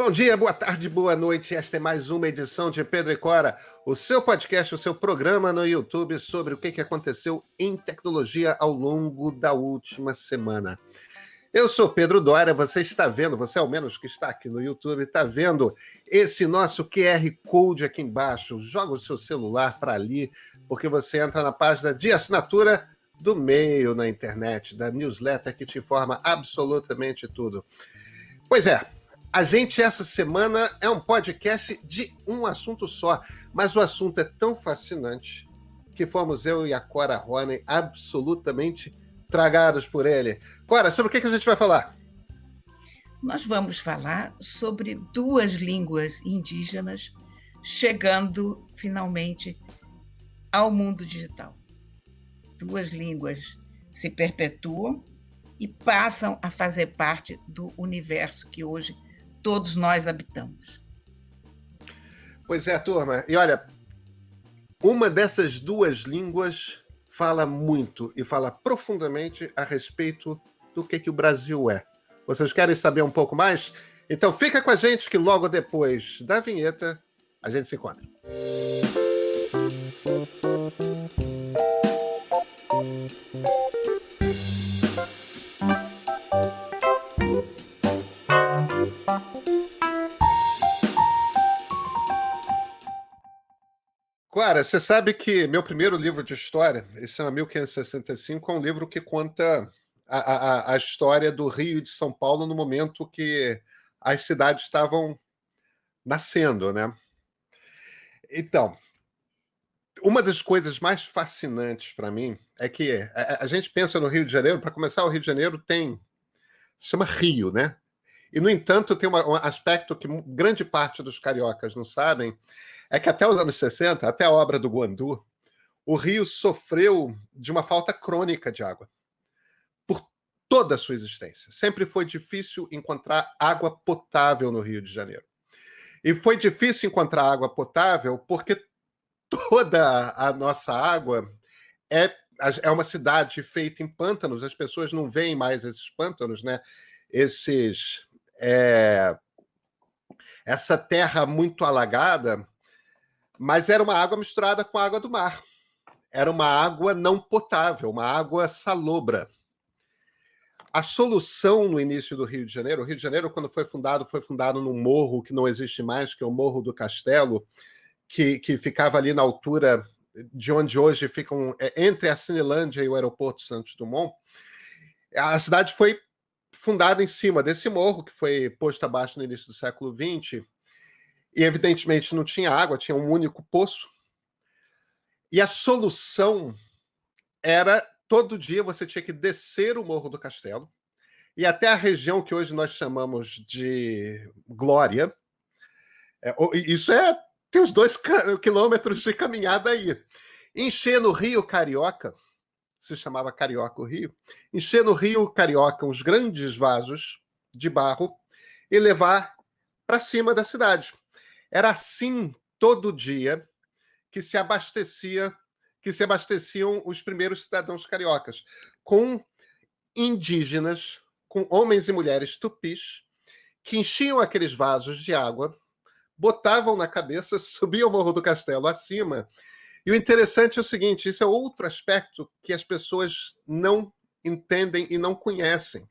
Bom dia, boa tarde, boa noite. Esta é mais uma edição de Pedro e Cora, o seu podcast, o seu programa no YouTube sobre o que aconteceu em tecnologia ao longo da última semana. Eu sou Pedro Dória, você está vendo, você ao menos que está aqui no YouTube, está vendo esse nosso QR Code aqui embaixo. Joga o seu celular para ali, porque você entra na página de assinatura do Meio na internet, da newsletter que te informa absolutamente tudo. Pois é, a gente essa semana é um podcast de um assunto só, mas o assunto é tão fascinante que fomos eu e a Cora Roney absolutamente tragados por ele. Cora, sobre o que a gente vai falar? Nós vamos falar sobre duas línguas indígenas chegando finalmente ao mundo digital. Duas línguas se perpetuam e passam a fazer parte do universo que hoje todos nós habitamos. Pois é, turma. E olha, uma dessas duas línguas fala muito e fala profundamente a respeito do que o Brasil é. Vocês querem saber um pouco mais? Então fica com a gente que logo depois da vinheta a gente se encontra. Clara, você sabe que meu primeiro livro de história, esse é 1565, é um livro que conta a história do Rio e de São Paulo no momento que as cidades estavam nascendo, né? Então, uma das coisas mais fascinantes para mim é que a gente pensa no Rio de Janeiro, para começar, o Rio de Janeiro se chama Rio, né? E, no entanto, tem um aspecto que grande parte dos cariocas não sabem, é que até os anos 60, até a obra do Guandu, o Rio sofreu de uma falta crônica de água. Por toda a sua existência. Sempre foi difícil encontrar água potável no Rio de Janeiro. E foi difícil encontrar água potável porque toda a nossa água é uma cidade feita em pântanos, as pessoas não veem mais esses pântanos, né? Essa terra muito alagada, mas era uma água misturada com a água do mar. Era uma água não potável, uma água salobra. A solução no início do Rio de Janeiro, o Rio de Janeiro, quando foi fundado num morro que não existe mais, que é o Morro do Castelo, que ficava ali na altura de onde hoje ficam, entre a Cinelândia e o aeroporto Santos Dumont. A cidade foi fundada em cima desse morro, que foi posto abaixo no início do século XX, e evidentemente não tinha água, tinha um único poço. E a solução era, todo dia você tinha que descer o Morro do Castelo, e até a região que hoje nós chamamos de Glória. Isso tem uns 2 quilômetros de caminhada aí. Encher no Rio Carioca, se chamava Carioca o Rio, encher no Rio Carioca uns grandes vasos de barro e levar para cima da cidade. Era assim todo dia que se abasteciam os primeiros cidadãos cariocas, com indígenas, com homens e mulheres tupis, que enchiam aqueles vasos de água, botavam na cabeça, subiam o Morro do Castelo acima. E o interessante é o seguinte, isso é outro aspecto que as pessoas não entendem e não conhecem.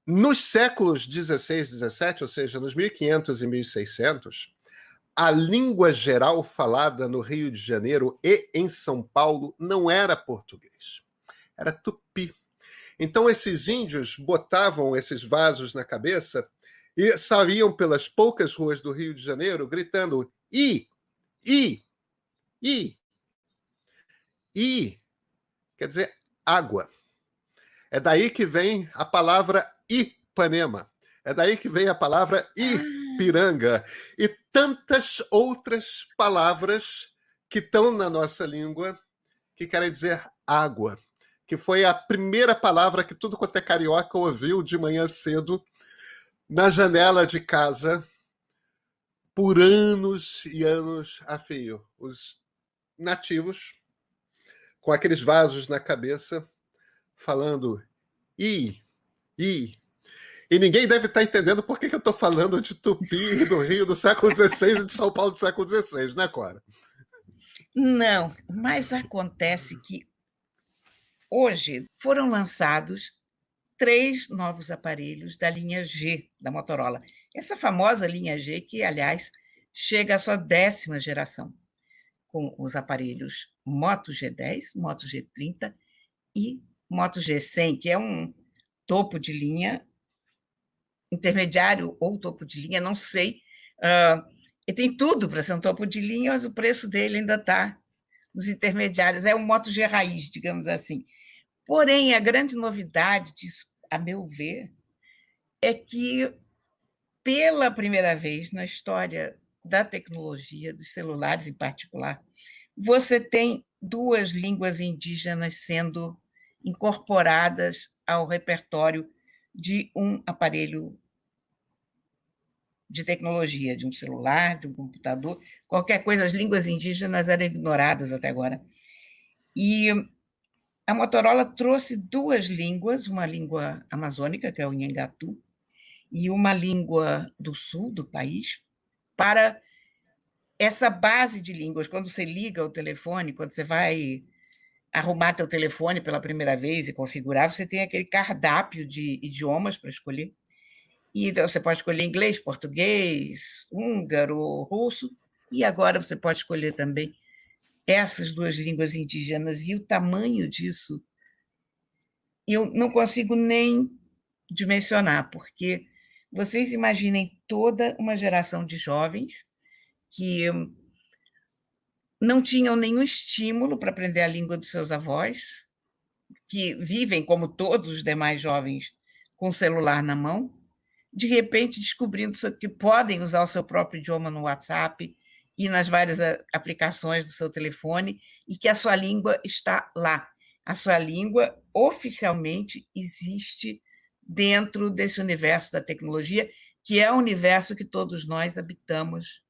Nos séculos 16, 17, ou seja, nos 1500 e 1600, a língua geral falada no Rio de Janeiro e em São Paulo não era português, era tupi. Então esses índios botavam esses vasos na cabeça e saíam pelas poucas ruas do Rio de Janeiro gritando I, I, I, I, quer dizer água. É daí que vem a palavra Ipanema. É daí que vem a palavra Ipiranga. E tantas outras palavras que estão na nossa língua que querem dizer água. Que foi a primeira palavra que tudo quanto é carioca ouviu de manhã cedo na janela de casa por anos e anos a fio. Os nativos, com aqueles vasos na cabeça, falando I. E E ninguém deve estar entendendo por que que eu estou falando de Tupi do Rio do século XVI e de São Paulo do século XVI, né, Cora? Não, mas acontece que hoje foram lançados 3 novos aparelhos da linha G da Motorola. Essa famosa linha G que, aliás, chega à sua 10ª geração, com os aparelhos Moto G10, Moto G30 e Moto G100, que é um topo de linha, intermediário ou topo de linha, não sei. E tem tudo para ser um topo de linha, mas o preço dele ainda está nos intermediários. É um Moto G raiz, digamos assim. Porém, a grande novidade disso, a meu ver, é que, pela primeira vez na história da tecnologia, dos celulares em particular, você tem 2 línguas indígenas sendo incorporadas ao repertório de um aparelho de tecnologia, de um celular, de um computador, qualquer coisa, as línguas indígenas eram ignoradas até agora. E a Motorola trouxe 2 línguas, uma língua amazônica, que é o Nhangatu, e uma língua do sul do país, para essa base de línguas. Quando você liga o telefone, quando você vai arrumar teu telefone pela primeira vez e configurar, você tem aquele cardápio de idiomas para escolher. E então você pode escolher inglês, português, húngaro, russo, e agora você pode escolher também essas 2 línguas indígenas. E o tamanho disso, eu não consigo nem dimensionar, porque vocês imaginem toda uma geração de jovens que não tinham nenhum estímulo para aprender a língua dos seus avós, que vivem, como todos os demais jovens, com o celular na mão, de repente descobrindo que podem usar o seu próprio idioma no WhatsApp e nas várias aplicações do seu telefone, e que a sua língua está lá. A sua língua oficialmente existe dentro desse universo da tecnologia, que é o universo que todos nós habitamos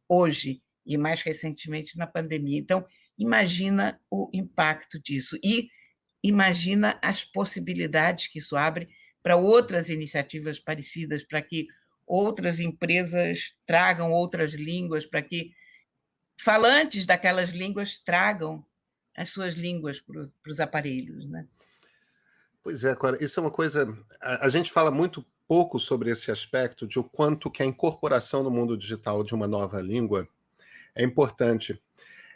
hoje, e mais recentemente na pandemia. Então, imagina o impacto disso e imagina as possibilidades que isso abre para outras iniciativas parecidas, para que outras empresas tragam outras línguas, para que falantes daquelas línguas tragam as suas línguas para os aparelhos, né? Pois é, Cora, isso é uma coisa. A gente fala muito pouco sobre esse aspecto de o quanto que a incorporação no mundo digital de uma nova língua é importante.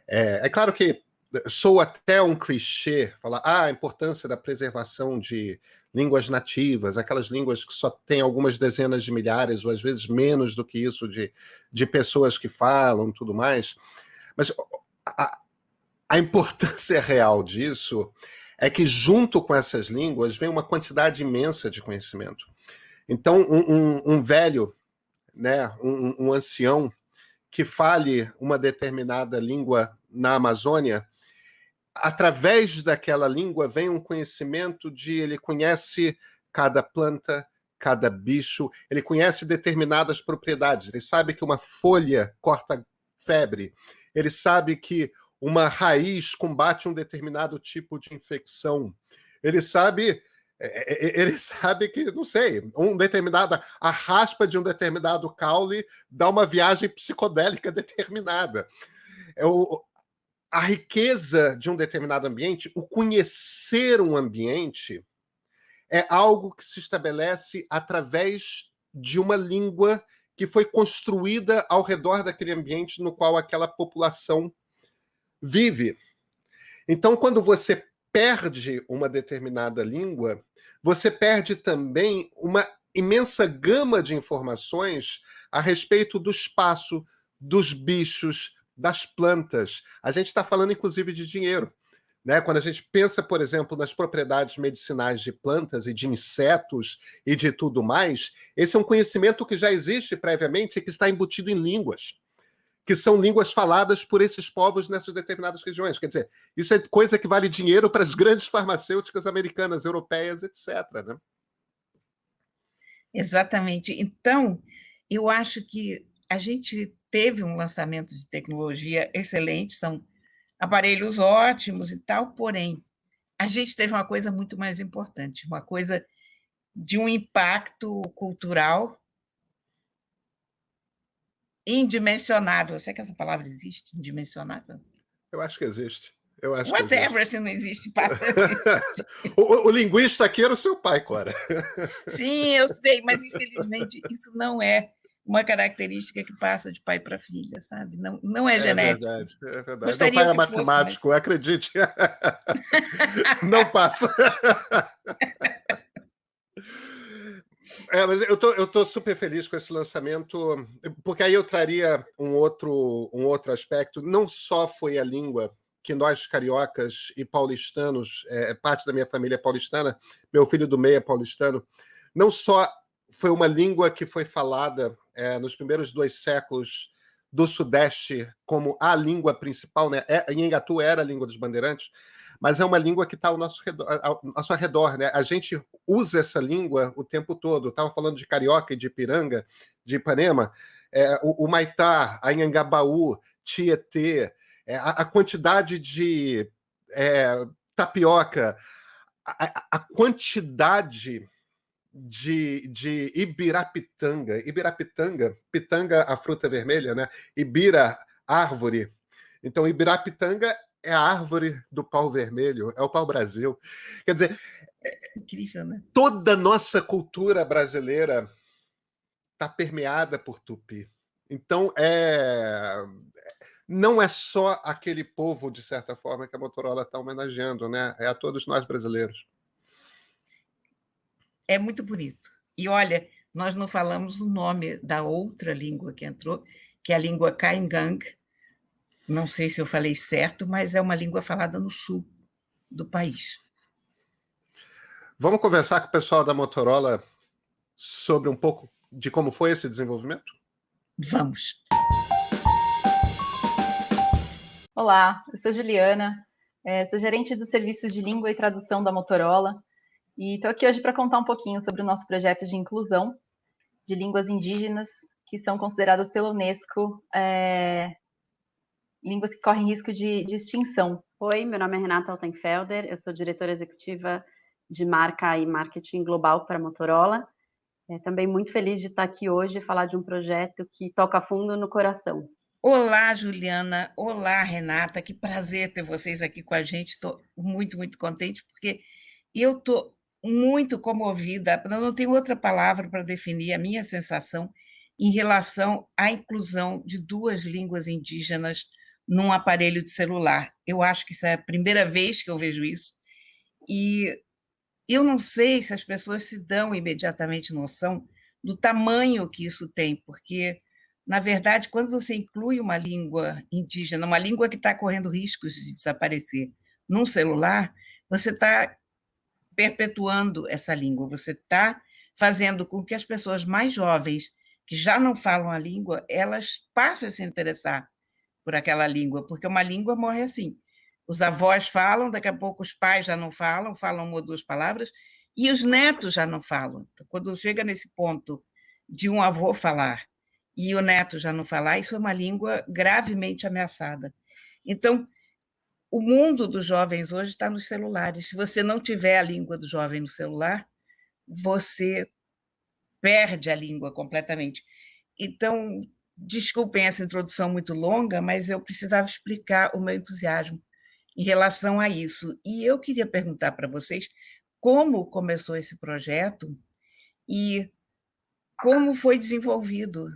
É claro que sou até um clichê falar a importância da preservação de línguas nativas, aquelas línguas que só têm algumas dezenas de milhares, ou às vezes menos do que isso, de pessoas que falam e tudo mais. Mas a importância real disso é que, junto com essas línguas, vem uma quantidade imensa de conhecimento. Então, um velho, né, um ancião, que fale uma determinada língua na Amazônia, através daquela língua vem um conhecimento ele conhece cada planta, cada bicho, ele conhece determinadas propriedades, ele sabe que uma folha corta febre, ele sabe que uma raiz combate um determinado tipo de infecção, ele sabe que, não sei, a raspa de um determinado caule dá uma viagem psicodélica determinada. A riqueza de um determinado ambiente, o conhecer um ambiente, é algo que se estabelece através de uma língua que foi construída ao redor daquele ambiente no qual aquela população vive. Então, quando você perde uma determinada língua, você perde também uma imensa gama de informações a respeito do espaço, dos bichos, das plantas. A gente está falando, inclusive, de dinheiro. Né? Quando a gente pensa, por exemplo, nas propriedades medicinais de plantas e de insetos e de tudo mais, esse é um conhecimento que já existe previamente e que está embutido em línguas, que são línguas faladas por esses povos nessas determinadas regiões. Quer dizer, isso é coisa que vale dinheiro para as grandes farmacêuticas americanas, europeias, etc. Né? Exatamente. Então, eu acho que a gente teve um lançamento de tecnologia excelente, são aparelhos ótimos e tal, porém, a gente teve uma coisa muito mais importante, uma coisa de um impacto cultural indimensionável. Será que essa palavra existe? Indimensionável? Eu acho que existe. Eu acho que Whatever, existe. se não existe, passa a existir. O linguista aqui era o seu pai, Cora. Sim, eu sei, mas infelizmente isso não é uma característica que passa de pai para filha, sabe? Não, não é É genético. verdade, é verdade. Meu pai Gostaria era que fosse, mas matemático, acredite. Não passa. Mas eu tô super feliz com esse lançamento, porque aí eu traria um outro aspecto. Não só foi a língua que nós, cariocas e paulistanos, parte da minha família é paulistana, meu filho do meio é paulistano, não só foi uma língua que foi falada nos primeiros 2 séculos do Sudeste como a língua principal, né? Nhangatu era a língua dos bandeirantes, mas é uma língua que está ao nosso redor, né? A gente usa essa língua o tempo todo. Estava falando de carioca e de Ipiranga, de Ipanema, o Maitá, a Anhangabaú, Tietê, a quantidade de tapioca, a quantidade de Ibirapitanga. Ibirapitanga, pitanga, a fruta vermelha, né? Ibira, árvore. Então, Ibirapitanga é a árvore do pau-vermelho, é o pau-brasil. Quer dizer, incrível, né? toda a nossa cultura brasileira está permeada por tupi. Então, não é só aquele povo, de certa forma, que a Motorola está homenageando, né? É a todos nós brasileiros. É muito bonito. E olha, nós não falamos o nome da outra língua que entrou, que é a língua Kaingang. Não sei se eu falei certo, mas é uma língua falada no sul do país. Vamos conversar com o pessoal da Motorola sobre um pouco de como foi esse desenvolvimento? Vamos. Olá, eu sou Juliana, sou gerente dos serviços de língua e tradução da Motorola e estou aqui hoje para contar um pouquinho sobre o nosso projeto de inclusão de línguas indígenas que são consideradas pela Unesco línguas que correm risco de extinção. Oi, meu nome é Renata Altenfelder, eu sou diretora executiva de marca e marketing global para a Motorola. Também muito feliz de estar aqui hoje e falar de um projeto que toca fundo no coração. Olá, Juliana. Olá, Renata. Que prazer ter vocês aqui com a gente. Estou muito, muito contente, porque eu estou muito comovida. Eu não tenho outra palavra para definir a minha sensação em relação à inclusão de 2 línguas indígenas num aparelho de celular. Eu acho que isso é a primeira vez que eu vejo isso. E eu não sei se as pessoas se dão imediatamente noção do tamanho que isso tem, porque, na verdade, quando você inclui uma língua indígena, uma língua que está correndo riscos de desaparecer num celular, você está perpetuando essa língua, você está fazendo com que as pessoas mais jovens, que já não falam a língua, elas passem a se interessar por aquela língua, porque uma língua morre assim. Os avós falam, daqui a pouco os pais já não falam, falam 1 ou 2 palavras, e os netos já não falam. Então, quando chega nesse ponto de um avô falar e o neto já não falar, isso é uma língua gravemente ameaçada. Então, o mundo dos jovens hoje está nos celulares. Se você não tiver a língua do jovem no celular, você perde a língua completamente. Então, desculpem essa introdução muito longa, mas eu precisava explicar o meu entusiasmo em relação a isso. E eu queria perguntar para vocês como começou esse projeto e como foi desenvolvido,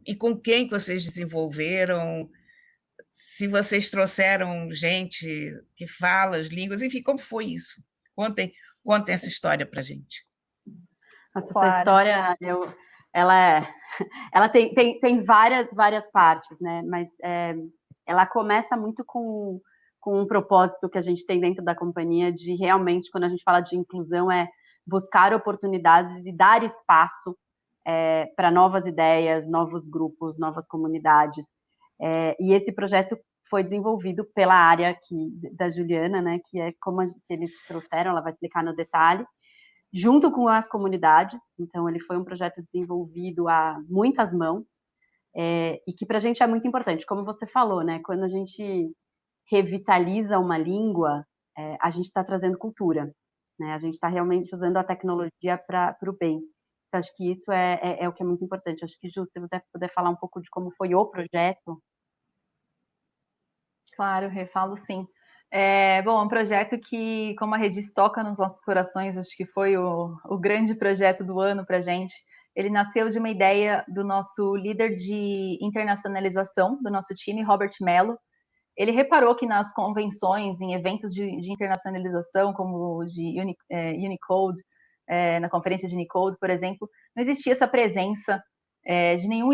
e com quem que vocês desenvolveram, se vocês trouxeram gente que fala as línguas, enfim, como foi isso? Contem essa história para a gente. Nossa, essa história, ela tem várias partes, né? Mas ela começa muito com um propósito que a gente tem dentro da companhia de realmente, quando a gente fala de inclusão, buscar oportunidades e dar espaço para novas ideias, novos grupos, novas comunidades. E esse projeto foi desenvolvido pela área aqui da Juliana, né? Que é como que eles trouxeram, ela vai explicar no detalhe, junto com as comunidades. Então, ele foi um projeto desenvolvido a muitas mãos, e que para a gente é muito importante. Como você falou, né? Quando a gente revitaliza uma língua, a gente está trazendo cultura. né? A gente está realmente usando a tecnologia para o bem. Então, acho que isso é o que é muito importante. Acho que, Ju, se você puder falar um pouco de como foi o projeto. Claro, refalo sim. Bom, é um projeto que, como a Redis toca nos nossos corações, acho que foi o grande projeto do ano para a gente. Ele nasceu de uma ideia do nosso líder de internacionalização do nosso time, Robert Mello. Ele reparou que nas convenções, em eventos de internacionalização, como o de Unicode, na conferência de Unicode, por exemplo, não existia essa presença de nenhum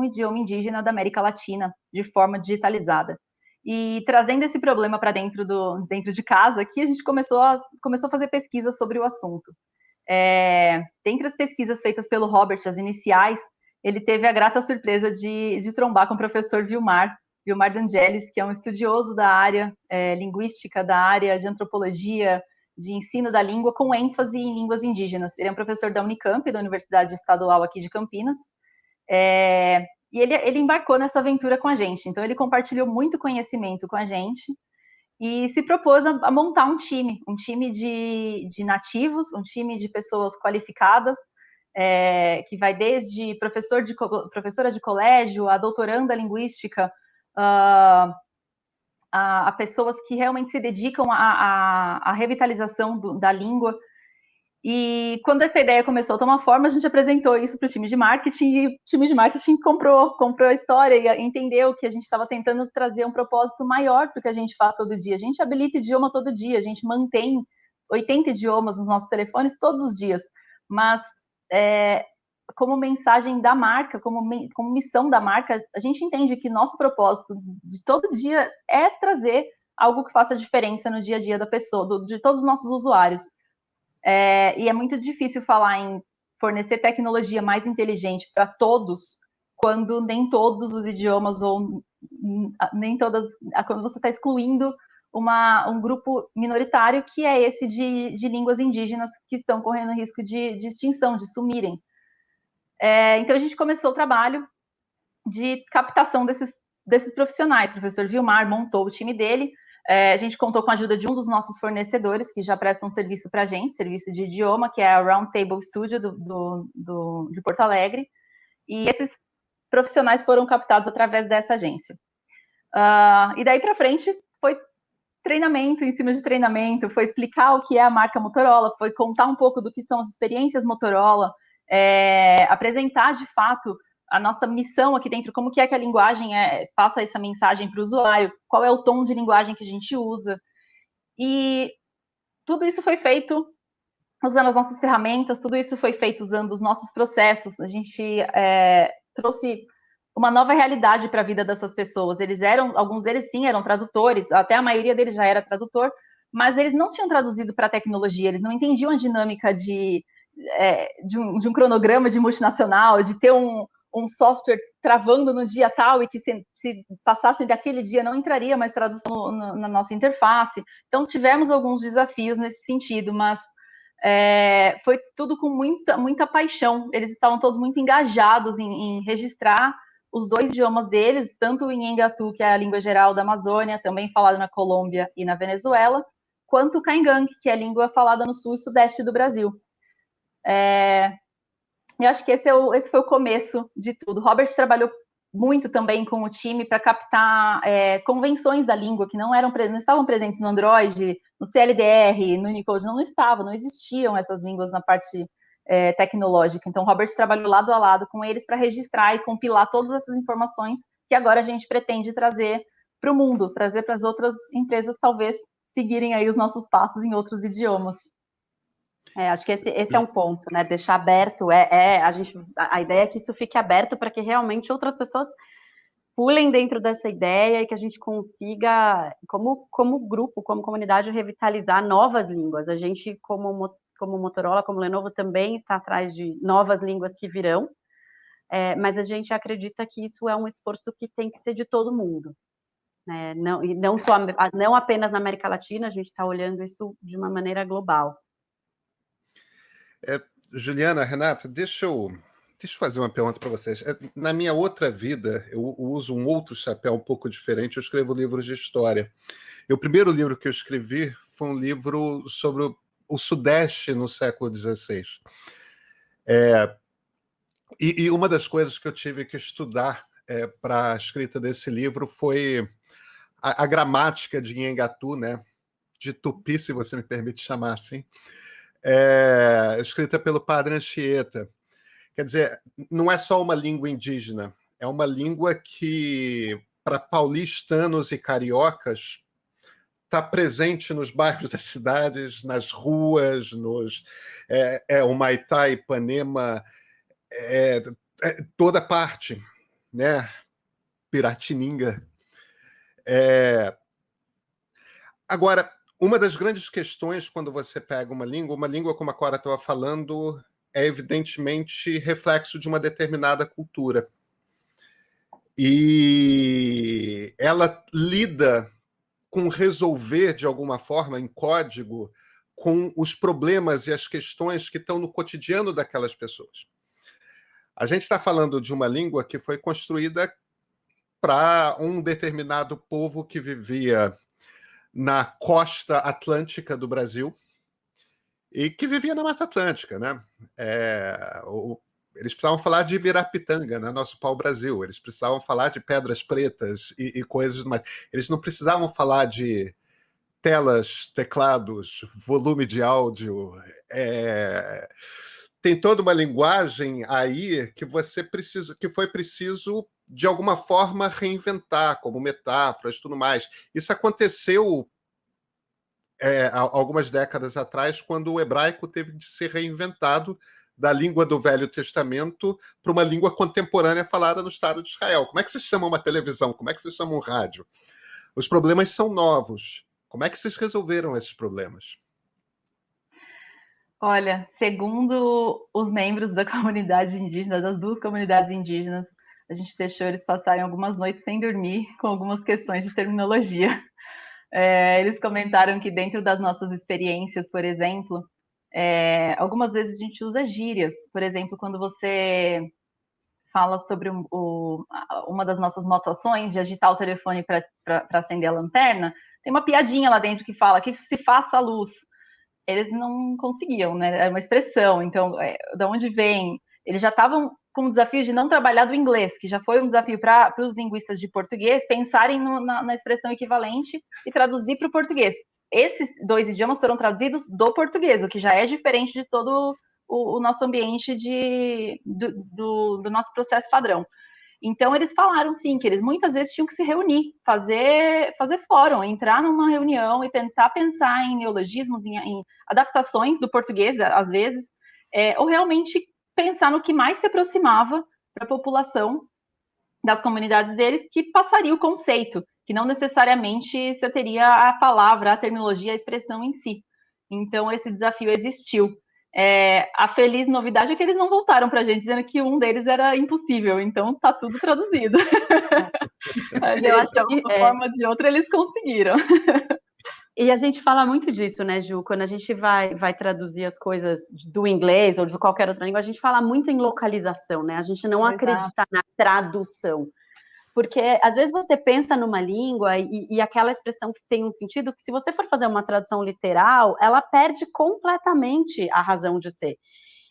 idioma indígena da América Latina de forma digitalizada. E trazendo esse problema para dentro de casa, aqui a gente começou a fazer pesquisas sobre o assunto. Dentre as pesquisas feitas pelo Robert, as iniciais, ele teve a grata surpresa de trombar com o professor Vilmar D'Angelis, que é um estudioso da área linguística, da área de antropologia, de ensino da língua, com ênfase em línguas indígenas. Ele é um professor da Unicamp, da Universidade Estadual aqui de Campinas, e ele embarcou nessa aventura com a gente. Então, ele compartilhou muito conhecimento com a gente e se propôs a montar um time de nativos, um time de pessoas qualificadas, que vai desde professora de colégio, a doutoranda linguística, a pessoas que realmente se dedicam à revitalização da língua. E quando essa ideia começou a tomar forma, a gente apresentou isso para o time de marketing, e o time de marketing comprou a história e entendeu que a gente estava tentando trazer um propósito maior do que a gente faz todo dia. A gente habilita idioma todo dia, a gente mantém 80 idiomas nos nossos telefones todos os dias, mas como mensagem da marca, como missão da marca, a gente entende que nosso propósito de todo dia é trazer algo que faça diferença no dia a dia da pessoa, de todos os nossos usuários. E é muito difícil falar em fornecer tecnologia mais inteligente para todos, quando nem todos os idiomas, ou nem todas, quando você está excluindo um grupo minoritário, que é esse de línguas indígenas, que estão correndo risco de extinção, de sumirem. Então, a gente começou o trabalho de captação desses profissionais. O professor Vilmar montou o time dele. A gente contou com a ajuda de um dos nossos fornecedores, que já prestam serviço para a gente, serviço de idioma, que é a Round Table Studio de Porto Alegre. E esses profissionais foram captados através dessa agência. E daí para frente foi treinamento em cima de treinamento, foi explicar o que é a marca Motorola, foi contar um pouco do que são as experiências Motorola, apresentar de fato a nossa missão aqui dentro, como que é que a linguagem passa essa mensagem para o usuário, qual é o tom de linguagem que a gente usa. E tudo isso foi feito usando as nossas ferramentas, tudo isso foi feito usando os nossos processos. A gente trouxe uma nova realidade para a vida dessas pessoas. Alguns deles sim eram tradutores, até a maioria deles já era tradutor, mas eles não tinham traduzido para a tecnologia, eles não entendiam a dinâmica de um cronograma de multinacional, de ter um software travando no dia tal e que se passasse daquele dia não entraria mais tradução na nossa interface. Então, tivemos alguns desafios nesse sentido, mas foi tudo com muita paixão. Eles estavam todos muito engajados em registrar os 2 idiomas deles, tanto em Engatu, que é a língua geral da Amazônia, também falada na Colômbia e na Venezuela, quanto o Caingang, que é a língua falada no sul e sudeste do Brasil. Eu acho que esse foi o começo de tudo. O Robert trabalhou muito também com o time para captar convenções da língua que não estavam presentes no Android, no CLDR, no Unicode, não existiam essas línguas na parte tecnológica. Então, o Robert trabalhou lado a lado com eles para registrar e compilar todas essas informações que agora a gente pretende trazer para o mundo, trazer para as outras empresas, talvez, seguirem aí os nossos passos em outros idiomas. Acho que esse é um ponto, né? Deixar aberto, a ideia é que isso fique aberto para que realmente outras pessoas pulem dentro dessa ideia e que a gente consiga, como grupo, como comunidade, revitalizar novas línguas. A gente, como Motorola, como Lenovo, também está atrás de novas línguas que virão, mas a gente acredita que isso é um esforço que tem que ser de todo mundo. Né? Não apenas na América Latina, a gente está olhando isso de uma maneira global. Juliana, Renata, deixa eu fazer uma pergunta para vocês. Na minha outra vida, eu uso um outro chapéu um pouco diferente, eu escrevo livros de história. E o primeiro livro que eu escrevi foi um livro sobre o Sudeste no século XVI. E uma das coisas que eu tive que estudar para a escrita desse livro foi a gramática de Nhengatu, né? De Tupi, se você me permite chamar assim, escrita pelo Padre Anchieta. Quer dizer, não é só uma língua indígena, é uma língua que, para paulistanos e cariocas, está presente nos bairros das cidades, nas ruas, Humaitá, Ipanema, toda parte, né? Piratininga. Agora, uma das grandes questões quando você pega uma língua como a Cora estava falando, é evidentemente reflexo de uma determinada cultura. E ela lida com resolver, de alguma forma, em código, com os problemas e as questões que estão no cotidiano daquelas pessoas. A gente está falando de uma língua que foi construída para um determinado povo que vivia na costa atlântica do Brasil e que vivia na Mata Atlântica, né? Eles precisavam falar de Ibirapitanga, né? Nosso pau-brasil. Eles precisavam falar de Pedras Pretas e coisas mais. Eles não precisavam falar de telas, teclados, volume de áudio. Tem toda uma linguagem aí que foi preciso de alguma forma reinventar, como metáforas e tudo mais. Isso aconteceu algumas décadas atrás, quando o hebraico teve de ser reinventado da língua do Velho Testamento para uma língua contemporânea falada no Estado de Israel. Como é que vocês chamam uma televisão? Como é que vocês chamam um rádio? Os problemas são novos. Como é que vocês resolveram esses problemas? Olha, segundo os membros da comunidade indígena, das duas comunidades indígenas, a gente deixou eles passarem algumas noites sem dormir com algumas questões de terminologia. Eles comentaram que dentro das nossas experiências, por exemplo, algumas vezes a gente usa gírias. Por exemplo, quando você fala sobre uma das nossas motoações de agitar o telefone para acender a lanterna, tem uma piadinha lá dentro que fala que se faça a luz. Eles não conseguiam, né? Era uma expressão. Então, de onde vem? Eles já estavam com o desafio de não trabalhar do inglês, que já foi um desafio para os linguistas de português pensarem na expressão equivalente e traduzir para o português. Esses dois idiomas foram traduzidos do português, o que já é diferente de todo o nosso ambiente do nosso processo padrão. Então, eles falaram, sim, que eles muitas vezes tinham que se reunir, fazer fórum, entrar numa reunião e tentar pensar em neologismos, em adaptações do português, às vezes, ou realmente pensar no que mais se aproximava para a população das comunidades deles, que passaria o conceito, que não necessariamente você teria a palavra, a terminologia, a expressão em si. Então, esse desafio existiu. A feliz novidade é que eles não voltaram para a gente dizendo que um deles era impossível, então tá tudo traduzido. Eu acho que de uma forma ou de outra eles conseguiram. E a gente fala muito disso, né, Ju? Quando a gente vai traduzir as coisas do inglês ou de qualquer outra língua, a gente fala muito em localização, né? A gente não acredita na tradução. Porque, às vezes, você pensa numa língua e aquela expressão que tem um sentido que, se você for fazer uma tradução literal, ela perde completamente a razão de ser.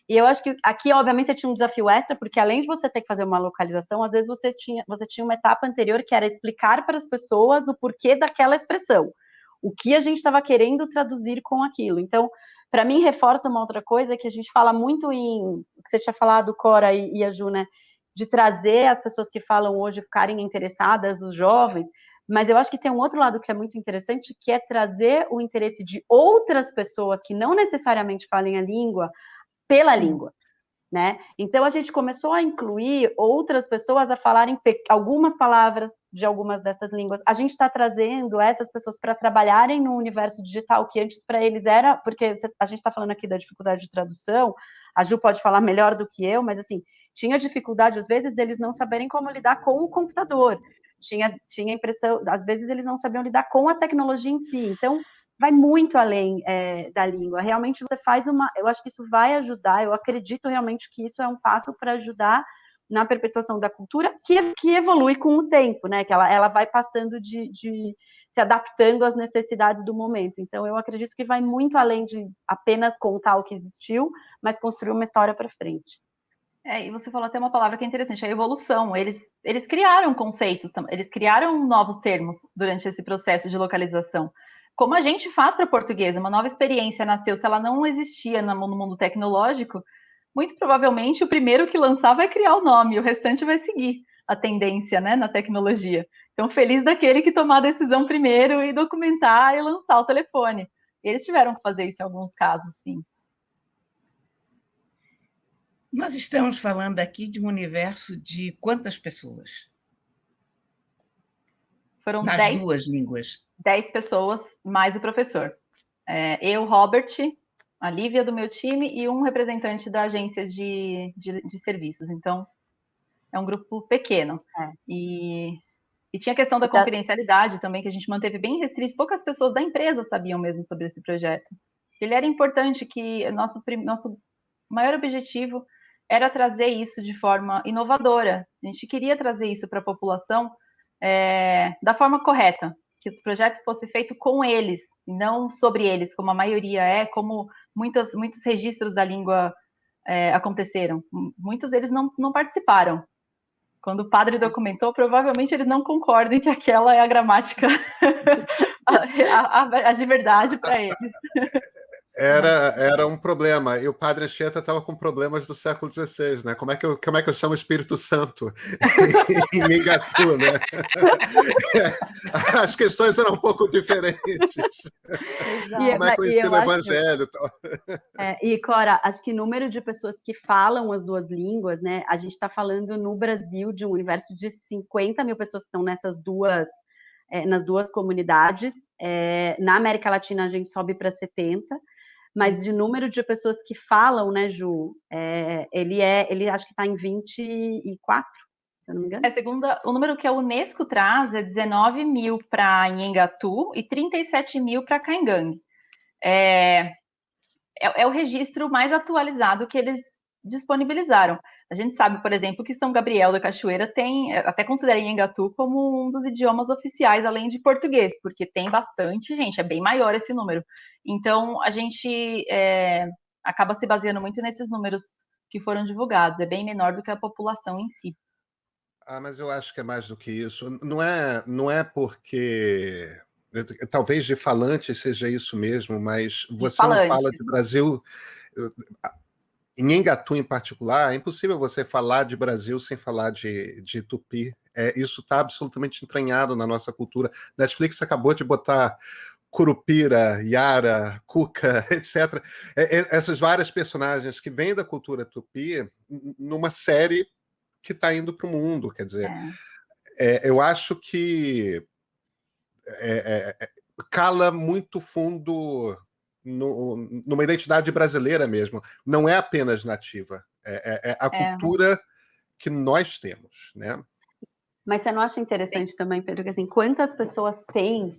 E eu acho que aqui, obviamente, você tinha um desafio extra, porque além de você ter que fazer uma localização, às vezes você tinha uma etapa anterior que era explicar para as pessoas o porquê daquela expressão, o que a gente estava querendo traduzir com aquilo. Então, para mim, reforça uma outra coisa que a gente fala muito o que você tinha falado, Cora e a Ju, né? De trazer as pessoas que falam hoje ficarem interessadas, os jovens, mas eu acho que tem um outro lado que é muito interessante, que é trazer o interesse de outras pessoas que não necessariamente falem a língua, pela língua, né? Então, a gente começou a incluir outras pessoas a falarem algumas palavras de algumas dessas línguas. A gente está trazendo essas pessoas para trabalharem no universo digital, que antes para eles era... Porque a gente está falando aqui da dificuldade de tradução, a Ju pode falar melhor do que eu, mas, assim, tinha dificuldade, às vezes, deles não saberem como lidar com o computador. Tinha impressão... Às vezes, eles não sabiam lidar com a tecnologia em si. Então, vai muito além da língua. Realmente você faz eu acho que isso vai ajudar, eu acredito realmente que isso é um passo para ajudar na perpetuação da cultura, que evolui com o tempo, né? Que ela vai passando de se adaptando às necessidades do momento. Então, eu acredito que vai muito além de apenas contar o que existiu, mas construir uma história para frente. E você falou até uma palavra que é interessante, a evolução. Eles criaram conceitos, eles criaram novos termos durante esse processo de localização. Como a gente faz para português, uma nova experiência nasceu, se ela não existia no mundo tecnológico, muito provavelmente o primeiro que lançar vai criar o nome, o restante vai seguir a tendência, né, na tecnologia. Então, feliz daquele que tomar a decisão primeiro e documentar e lançar o telefone. Eles tiveram que fazer isso em alguns casos, sim. Nós estamos falando aqui de um universo de quantas pessoas? Foram nas 10, duas línguas. 10 pessoas, mais o professor. Eu, Robert, a Lívia do meu time e um representante da agência de serviços. Então, é um grupo pequeno. E tinha a questão da confidencialidade também, que a gente manteve bem restrito. Poucas pessoas da empresa sabiam mesmo sobre esse projeto. Ele era importante que nosso maior objetivo era trazer isso de forma inovadora. A gente queria trazer isso para a população da forma correta, que o projeto fosse feito com eles, não sobre eles, como a maioria como muitos registros da língua aconteceram. Muitos deles não participaram. Quando o padre documentou, provavelmente eles não concordem que aquela é a gramática a de verdade para eles. Era um problema. E o padre Anchieta estava com problemas do século XVI, né? Como é que eu chamo o Espírito Santo em Nhengatu, né? As questões eram um pouco diferentes. Como é que eu ensino o evangelho? E, Cora, acho que o número de pessoas que falam as duas línguas, né? A gente está falando no Brasil de um universo de 50 mil pessoas que estão nas duas comunidades. Na América Latina, a gente sobe para 70. Mas de número de pessoas que falam, né, Ju, ele acho que está em 24, se eu não me engano. Segundo o número que a Unesco traz, 19 mil para Nhengatu e 37 mil para Caingangue. É o registro mais atualizado que eles disponibilizaram. A gente sabe, por exemplo, que São Gabriel da Cachoeira até considera Nhengatu como um dos idiomas oficiais, além de português, porque tem bastante gente, é bem maior esse número. Então, a gente acaba se baseando muito nesses números que foram divulgados, é bem menor do que a população em si. Mas eu acho que é mais do que isso. Não é porque... Talvez de falante seja isso mesmo, mas você não fala de Brasil... Em Nhengatu, em particular, é impossível você falar de Brasil sem falar de Tupi. Isso está absolutamente entranhado na nossa cultura. Netflix acabou de botar Curupira, Yara, Cuca, etc. Essas várias personagens que vêm da cultura Tupi numa série que está indo para o mundo. Quer dizer, eu acho que cala muito fundo numa identidade brasileira mesmo. Não é apenas nativa. É a cultura que nós temos, né? Mas você não acha interessante também, Pedro, que assim, quantas pessoas têm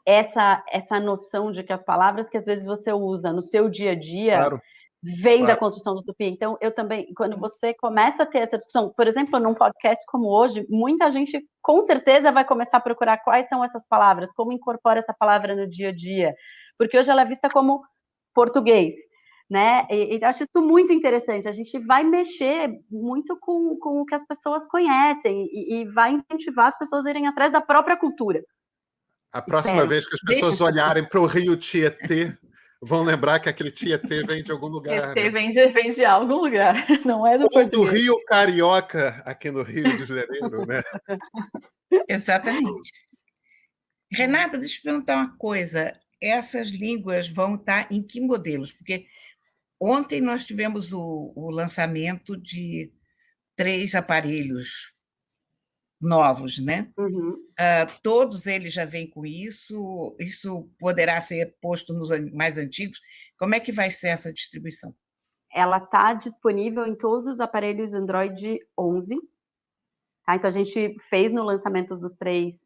essa noção de que as palavras que às vezes você usa no seu dia a dia vêm da construção do Tupi? Então, eu também, quando você começa a ter essa discussão, por exemplo, num podcast como hoje, muita gente com certeza vai começar a procurar quais são essas palavras, como incorpora essa palavra no dia a dia, porque hoje ela é vista como português, né? E acho isso muito interessante. A gente vai mexer muito com o que as pessoas conhecem e vai incentivar as pessoas a irem atrás da própria cultura. A próxima vez que as pessoas olharem para o rio Tietê, vão lembrar que aquele Tietê vem de algum lugar. Tietê vem de algum lugar, não é do português. Ou do Rio Carioca, aqui no Rio de Janeiro, né? Exatamente. Renata, deixa eu te perguntar uma coisa. Essas línguas vão estar em que modelos? Porque ontem nós tivemos o lançamento de 3 aparelhos novos, né? Todos eles já vêm com isso? Isso poderá ser posto nos mais antigos? Como é que vai ser essa distribuição? Ela está disponível em todos os aparelhos Android 11. Tá? Então, a gente fez no lançamento dos três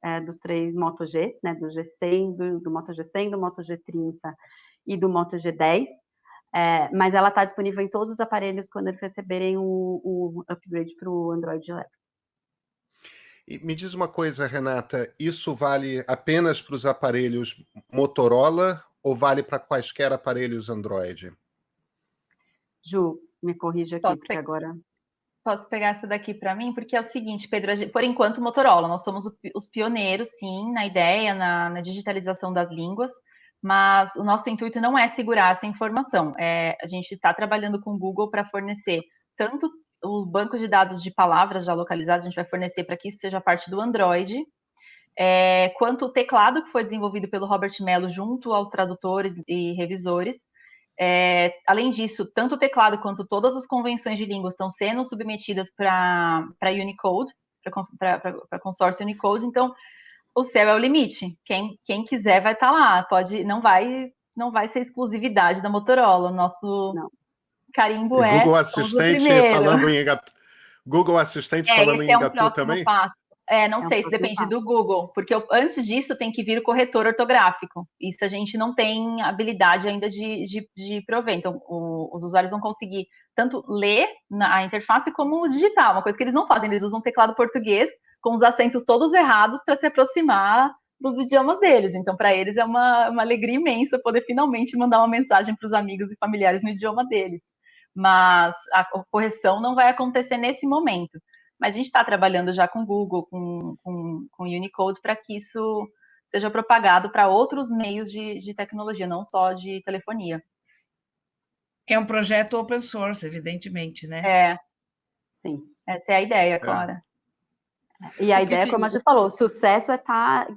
Moto Gs, né? Do G100, do Moto G100, do Moto G30 e do Moto G10. Mas ela está disponível em todos os aparelhos quando eles receberem o upgrade para o Android 11. E me diz uma coisa, Renata, isso vale apenas para os aparelhos Motorola ou vale para quaisquer aparelhos Android? Ju, me corrija aqui, porque agora... Posso pegar essa daqui para mim? Porque é o seguinte, Pedro, por enquanto, Motorola, nós somos os pioneiros, sim, na ideia, na digitalização das línguas, mas o nosso intuito não é segurar essa informação. A gente está trabalhando com o Google para fornecer tanto o banco de dados de palavras já localizadas, a gente vai fornecer para que isso seja parte do Android, quanto o teclado que foi desenvolvido pelo Robert Mello junto aos tradutores e revisores. Além disso, tanto o teclado quanto todas as convenções de línguas estão sendo submetidas para Unicode, para consórcio Unicode, então o céu é o limite. Quem quiser vai estar lá, não vai ser exclusividade da Motorola. O nosso carimbo Google Assistente falando em Google Assistente falando em Engatu também? Passo. Não sei, isso depende do Google, porque antes disso tem que vir o corretor ortográfico. Isso a gente não tem habilidade ainda de prover. Então, os usuários vão conseguir tanto ler a interface como digitar, uma coisa que eles não fazem, eles usam teclado português com os acentos todos errados para se aproximar dos idiomas deles. Então, para eles é uma alegria imensa poder finalmente mandar uma mensagem para os amigos e familiares no idioma deles. Mas a correção não vai acontecer nesse momento. Mas a gente está trabalhando já com o Google, com Unicode, para que isso seja propagado para outros meios de tecnologia, não só de telefonia. É um projeto open source, evidentemente, né? Sim. Essa é a ideia, Clara. E a ideia, como a gente falou, o sucesso é estar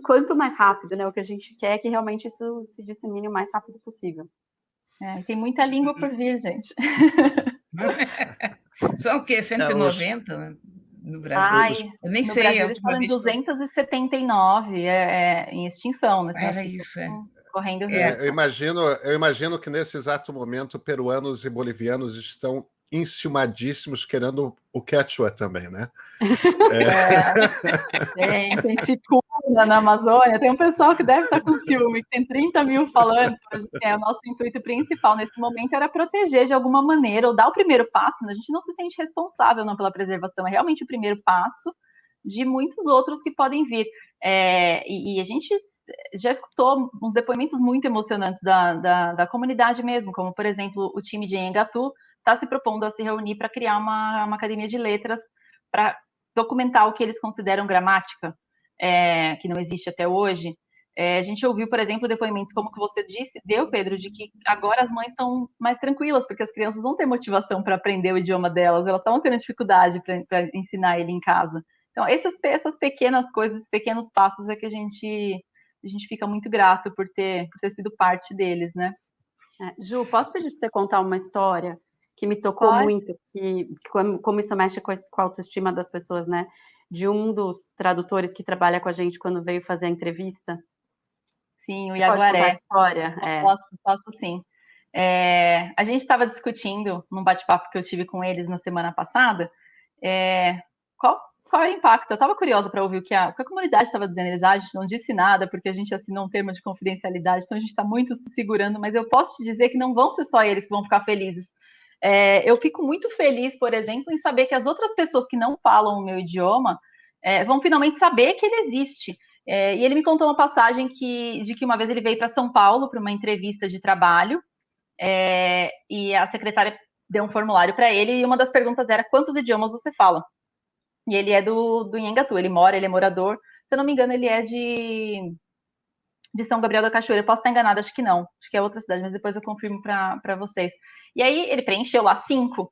quanto mais rápido, né? O que a gente quer é que realmente isso se dissemine o mais rápido possível. Tem muita língua por vir, gente. São o quê? 190 no Brasil? Eu nem sei. Brasil eles falam 279 em extinção. Era isso, correndo risco. Eu imagino que nesse exato momento peruanos e bolivianos estão enciumadíssimos querendo o quechua também, né? Tem Ticuna na Amazônia, tem um pessoal que deve estar com ciúme, que tem 30 mil falantes, mas o nosso intuito principal nesse momento era proteger de alguma maneira, ou dar o primeiro passo, a gente não se sente responsável não pela preservação, é realmente o primeiro passo de muitos outros que podem vir. E a gente já escutou uns depoimentos muito emocionantes da comunidade mesmo, como, por exemplo, o time de Engatu está se propondo a se reunir para criar uma academia de letras para documentar o que eles consideram gramática, que não existe até hoje. A gente ouviu, por exemplo, depoimentos como que você deu, Pedro, de que agora as mães estão mais tranquilas, porque as crianças vão ter motivação para aprender o idioma delas, elas estavam tendo dificuldade para ensinar ele em casa. Então, essas pequenas coisas, esses pequenos passos é que a gente fica muito grato por ter sido parte deles, né? Ju, posso pedir para você contar uma história que me tocou muito, que como isso mexe com a autoestima das pessoas, né? De um dos tradutores que trabalha com a gente quando veio fazer a entrevista. Sim, o Iaguaré. História? Posso sim. A gente estava discutindo num bate-papo que eu tive com eles na semana passada, qual era o impacto? Eu estava curiosa para ouvir o que a comunidade estava dizendo. Eles, a gente não disse nada porque a gente assinou um termo de confidencialidade, então a gente está muito se segurando, mas eu posso te dizer que não vão ser só eles que vão ficar felizes. Eu fico muito feliz, por exemplo, em saber que as outras pessoas que não falam o meu idioma vão finalmente saber que ele existe. E ele me contou uma passagem de que uma vez ele veio para São Paulo para uma entrevista de trabalho, e a secretária deu um formulário para ele, e uma das perguntas era: quantos idiomas você fala? E ele é do Nhangatu, ele é morador, se eu não me engano, ele é de São Gabriel da Cachoeira. Eu posso estar enganada, acho que não, acho que é outra cidade, mas depois eu confirmo para vocês. E aí ele preencheu lá 5,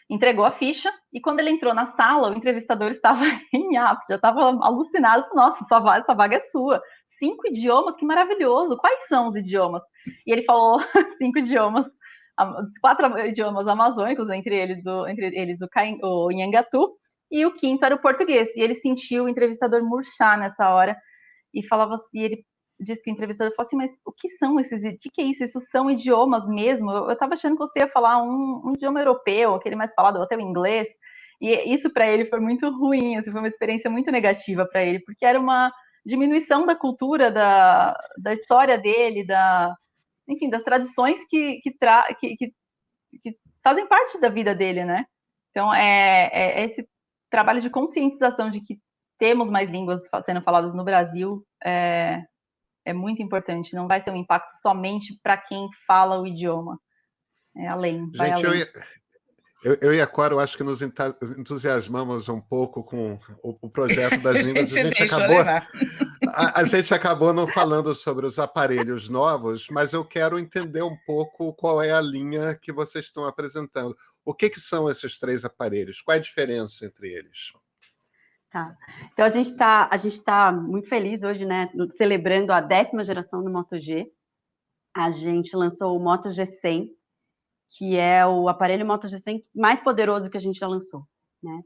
entregou a ficha, e quando ele entrou na sala, o entrevistador estava em ato, já estava alucinado. Nossa, essa vaga é sua. 5 idiomas, que maravilhoso. Quais são os idiomas? E ele falou 5 idiomas, 4 idiomas amazônicos, entre eles o Nhangatu, e o 5º era o português. E ele sentiu o entrevistador murchar nessa hora, e falava, e ele disse que o entrevistador falou assim: mas o que são esses, o que é isso? Isso são idiomas mesmo? Eu estava achando que você ia falar um idioma europeu, aquele mais falado, até o inglês. E isso para ele foi muito ruim, assim, foi uma experiência muito negativa para ele, porque era uma diminuição da cultura, da história dele, enfim, das tradições que fazem parte da vida dele, né? Então, esse trabalho de conscientização de que temos mais línguas sendo faladas no Brasil é muito importante. Não vai ser um impacto somente para quem fala o idioma. Vai Gente, além. eu e a Cora, eu acho que nos entusiasmamos um pouco com o projeto das línguas. A gente acabou não falando sobre os aparelhos novos, mas eu quero entender um pouco qual é a linha que vocês estão apresentando. O que são esses 3 aparelhos? Qual é a diferença entre eles? Tá. Então, a gente tá muito feliz hoje, né, celebrando a 10ª geração do Moto G. A gente lançou o Moto G100, que é o aparelho Moto G100 mais poderoso que a gente já lançou, né?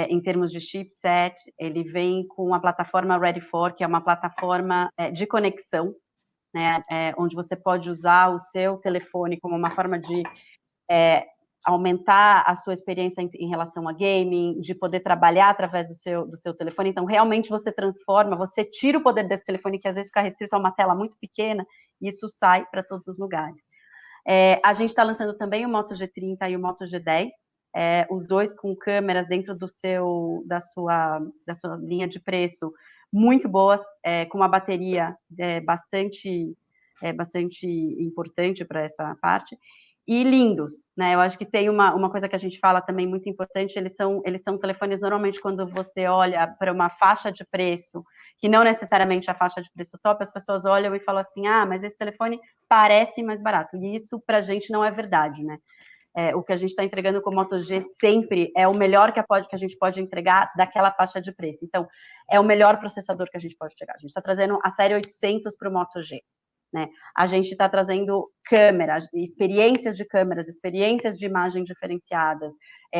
Em termos de chipset, ele vem com a plataforma Ready4, que é uma plataforma de conexão, né? Onde você pode usar o seu telefone como uma forma de aumentar a sua experiência em relação a gaming, de poder trabalhar através do seu telefone. Então, realmente você transforma, você tira o poder desse telefone, que às vezes fica restrito a uma tela muito pequena, e isso sai para todos os lugares. A gente está lançando também o Moto G30 e o Moto G10, os dois com câmeras dentro da sua linha de preço muito boas, com uma bateria bastante importante para essa parte, e lindos, né? Eu acho que tem uma coisa que a gente fala também muito importante, eles são telefones, normalmente, quando você olha para uma faixa de preço, que não necessariamente a faixa de preço top, as pessoas olham e falam assim, mas esse telefone parece mais barato, e isso para a gente não é verdade, né? O que a gente está entregando com o Moto G sempre é o melhor que a gente pode entregar daquela faixa de preço. Então, é o melhor processador que a gente pode chegar. A gente está trazendo a série 800 para o Moto G, né? A gente está trazendo câmeras, experiências de câmeras, experiências de imagem diferenciadas,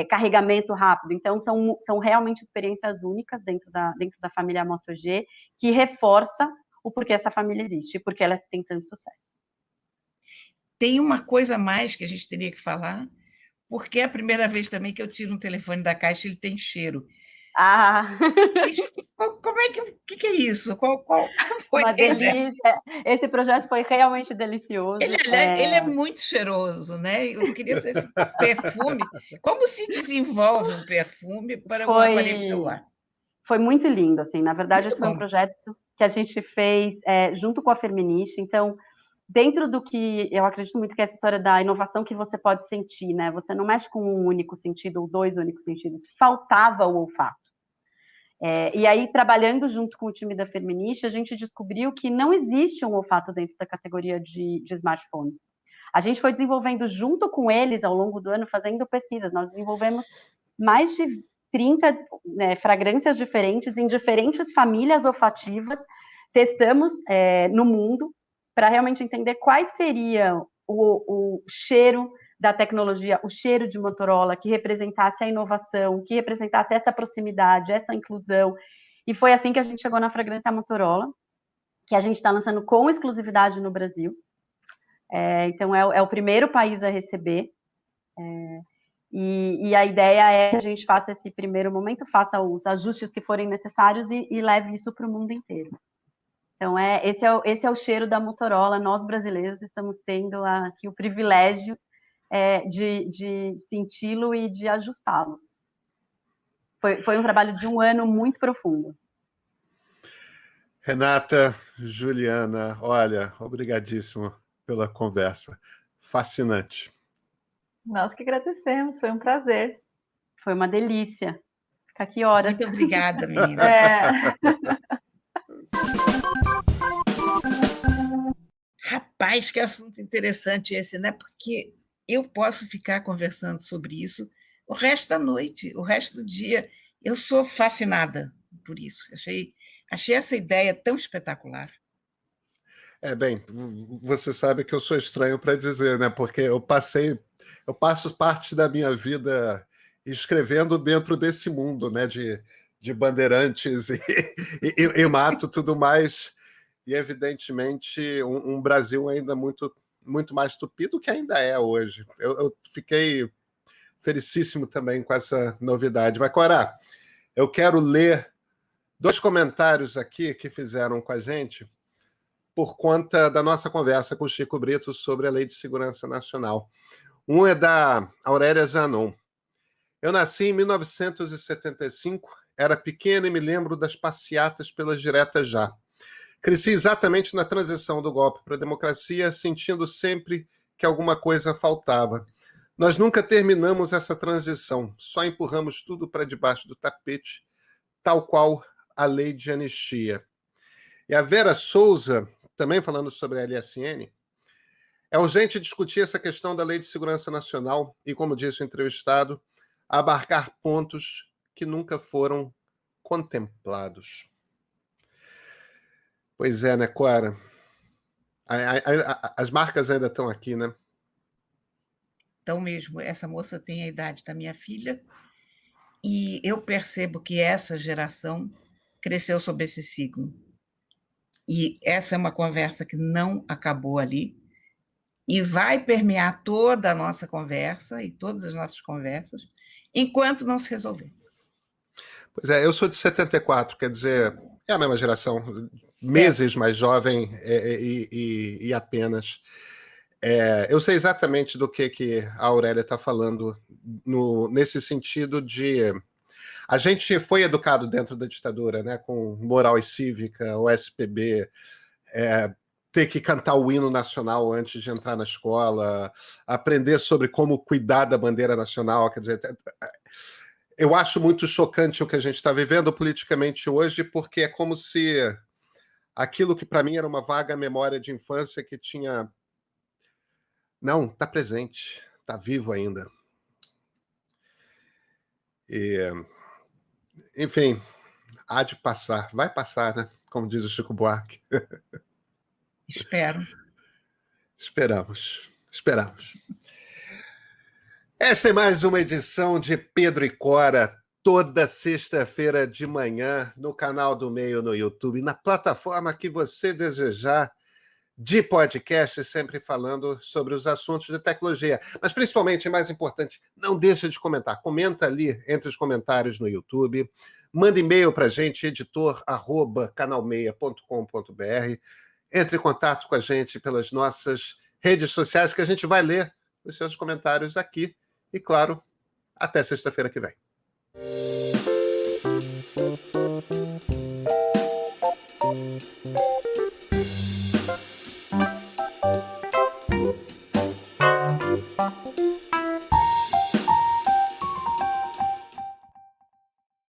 carregamento rápido. Então, são realmente experiências únicas dentro da família Moto G, que reforça o porquê essa família existe, e porque ela tem tanto sucesso. Tem uma coisa a mais que a gente teria que falar, porque é a primeira vez também que eu tiro um telefone da caixa e ele tem cheiro. Como é que é isso? Qual foi? Uma delícia. Esse projeto foi realmente delicioso. Ele é muito cheiroso, né? Eu queria saber esse perfume. Como se desenvolve um perfume para um aparelho celular? Foi muito lindo, assim. Na verdade, Muito esse foi um bom. projeto que a gente fez junto com a Firmenich. Então, dentro do que eu acredito muito que é essa história da inovação que você pode sentir, né? Você não mexe com um único sentido ou 2 únicos sentidos. Faltava o olfato. E aí, trabalhando junto com o time da Firmenich, a gente descobriu que não existe um olfato dentro da categoria de smartphones. A gente foi desenvolvendo junto com eles, ao longo do ano, fazendo pesquisas. Nós desenvolvemos mais de 30 fragrâncias diferentes, em diferentes famílias olfativas, testamos no mundo, para realmente entender quais seriam o cheiro da tecnologia, o cheiro de Motorola, que representasse a inovação, que representasse essa proximidade, essa inclusão. E foi assim que a gente chegou na fragrância Motorola, que a gente está lançando com exclusividade no Brasil. Então, é o primeiro país a receber. E a ideia é que a gente faça esse primeiro momento, faça os ajustes que forem necessários e leve isso para o mundo inteiro. Então, esse é o cheiro da Motorola. Nós, brasileiros, estamos tendo aqui o privilégio de senti-lo e de ajustá-los. Foi um trabalho de um ano muito profundo. Renata, Juliana, olha, obrigadíssimo pela conversa. Fascinante. Nós que agradecemos, foi um prazer. Foi uma delícia. Ficar aqui horas. Muito obrigada, menina. Rapaz, que assunto interessante esse, né? Porque eu posso ficar conversando sobre isso o resto da noite, o resto do dia. Eu sou fascinada por isso. Achei essa ideia tão espetacular. Bem, você sabe que eu sou estranho para dizer, né? Porque eu passo parte da minha vida escrevendo dentro desse mundo, né? De bandeirantes e mato, tudo mais. E, evidentemente, um Brasil ainda muito, muito mais tupido que ainda é hoje. Eu fiquei felicíssimo também com essa novidade. Mas, Cora, eu quero ler 2 comentários aqui que fizeram com a gente por conta da nossa conversa com o Chico Brito sobre a Lei de Segurança Nacional. Um é da Aurélia Zanon. Eu nasci em 1975, Era pequeno e me lembro das passeatas pelas diretas já. Cresci exatamente na transição do golpe para a democracia, sentindo sempre que alguma coisa faltava. Nós nunca terminamos essa transição, só empurramos tudo para debaixo do tapete, tal qual a lei de anistia. E a Vera Souza, também falando sobre a LSN, é urgente discutir essa questão da Lei de Segurança Nacional e, como disse o entrevistado, abarcar pontos que nunca foram contemplados. Pois é, né, Cora? As marcas ainda estão aqui, né? Então mesmo, essa moça tem a idade da minha filha e eu percebo que essa geração cresceu sob esse signo. E essa é uma conversa que não acabou ali e vai permear toda a nossa conversa e todas as nossas conversas enquanto não se resolver. Pois é, eu sou de 74, quer dizer, é a mesma geração, meses mais jovem e apenas. Eu sei exatamente do que a Aurélia está falando nesse sentido de... A gente foi educado dentro da ditadura, né, com moral e cívica, o SPB, ter que cantar o hino nacional antes de entrar na escola, aprender sobre como cuidar da bandeira nacional, quer dizer... Eu acho muito chocante o que a gente está vivendo politicamente hoje, porque é como se aquilo que para mim era uma vaga memória de infância que tinha... Não, está presente, está vivo ainda. Enfim, há de passar. Vai passar, né? Como diz o Chico Buarque. Espero. Esperamos. Esta é mais uma edição de Pedro e Cora, toda sexta-feira de manhã, no canal do Meio no YouTube, na plataforma que você desejar, de podcast, sempre falando sobre os assuntos de tecnologia. Mas, principalmente, mais importante, não deixa de comentar. Comenta ali entre os comentários no YouTube. Manda e-mail para a gente, editor@canalmeia.com.br. Entre em contato com a gente pelas nossas redes sociais, que a gente vai ler os seus comentários aqui. E, claro, até sexta-feira que vem.